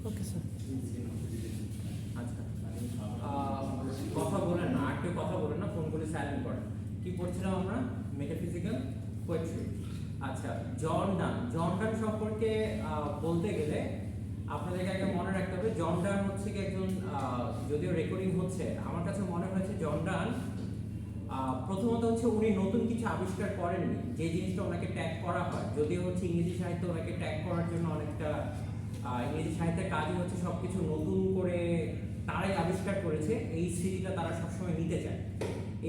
Okay sir. আচ্ছা, কথা বলেন না, আর কেউ কথা বলেন না, ফোনগুলি সাইলেন্ট করেন। কি পড়ছিলাম আমরা? Metaphysical poetry. আচ্ছা, জন ডান সম্পর্কে বলতে গেলে আপনাদেরকে আগে মনে রাখতে হবে, জন ডান হচ্ছে কি একজন, যদিও রেকর্ডিং হচ্ছে, আমার কাছে মনে হয়েছে জন ডান প্রথমত হচ্ছে উনি নতুন কিছু আবিষ্কার করেননি। যে জিনিসটা ওনাকে ট্যাগ করা হয়, যদিও হচ্ছে ইংরেজি সাহিত্য ওনাকে ট্যাগ করার জন্য অনেকটা, ইংরেজি সাহিত্যের কাজই হচ্ছে সবকিছু নতুন করে তারাই আবিষ্কার করেছে, এই স্মৃতিটা তারা সবসময় নিতে চায়,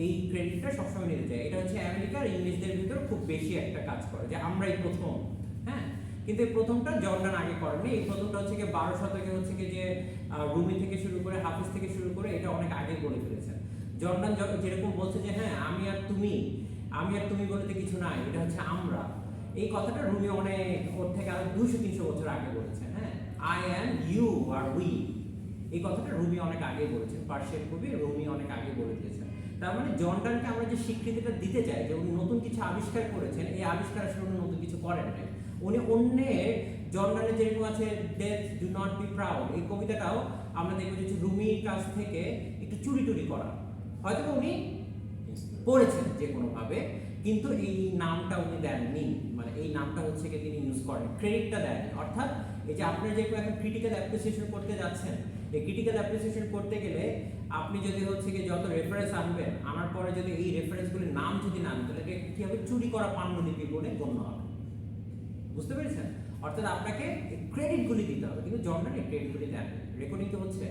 এই ক্রেডিটটা সবসময় নিতে চায়। এটা হচ্ছে আমেরিকার ইংরেজদের ভিতর খুব বেশি একটা কাজ করে যে আমরাই প্রথম। হ্যাঁ, কিন্তু এই প্রথমটা জর্ডান আগে করেনি। এই প্রথমটা হচ্ছে কি 12 শতকে হচ্ছে কি যে রুমি থেকে শুরু করে হাফিজ থেকে শুরু করে এটা অনেক আগে করে ফেলেছেন। জর্ডান যেরকম বলছে যে হ্যাঁ আমি আর তুমি বলতে কিছু নাই, এটা হচ্ছে আমরা। এই কথাটা রুমি অনেক ওর থেকে আরো 200-300 বছর আগে বলেছেন। হ্যাঁ, I am, you are we, এই কথাটা রুমি অনেক আগে বলেছেন। পার্সিয়ান কবি রুমি অনেক আগে বলে দিয়েছেন। তার মানে জর্ডানকে আমরা যে স্বীকৃতিটা দিতে চাই যে উনি নতুন কিছু আবিষ্কার করেছেন, এই আবিষ্কার আসলে উনি নতুন কিছু করেন নাই। উনি অন্যের, জর্ডানের যেরকম আছে death do not be proud, এই কবিতাটাও আমরা দেখবো যে রুমির কাছ থেকে একটু চুরি করা। হয়তো উনি পড়েছেন যে কোনোভাবে, কিন্তু এই নামটা উনি দেননি, মানে এই নামটা হচ্ছে কি তিনি ইউজ করেন, ক্রেডিটটা দেননি। অর্থাৎ এই যে আপনি যে এখন ক্রিটিক্যাল অ্যাপ্রিসিয়েশন করতে যাচ্ছেন, এই ক্রিটিক্যাল অ্যাপ্রিসিয়েশন করতে গেলে আপনি যদি হচ্ছে কি যত রেফারেন্স আনবেন, আনার পরে যদি এই রেফারেন্সগুলির নাম যদি না আনেন, তাহলে কি হবে? চুরি করা পাণ্ডুলিপি বলে গণ্য হবে। বুঝতে পেরেছেন? অর্থাৎ আপনাকে ক্রেডিটগুলি দিতে হবে, কিন্তু জর্ডান এই ক্রেডিটগুলি দেন। রেকর্ডিং তো হচ্ছে,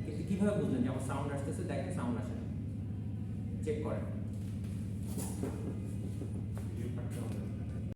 কিন্তু কিভাবে বুঝলেন যে আমার সাউন্ড আসতেছে? দেখেন সাউন্ড আসে, চেক করেন।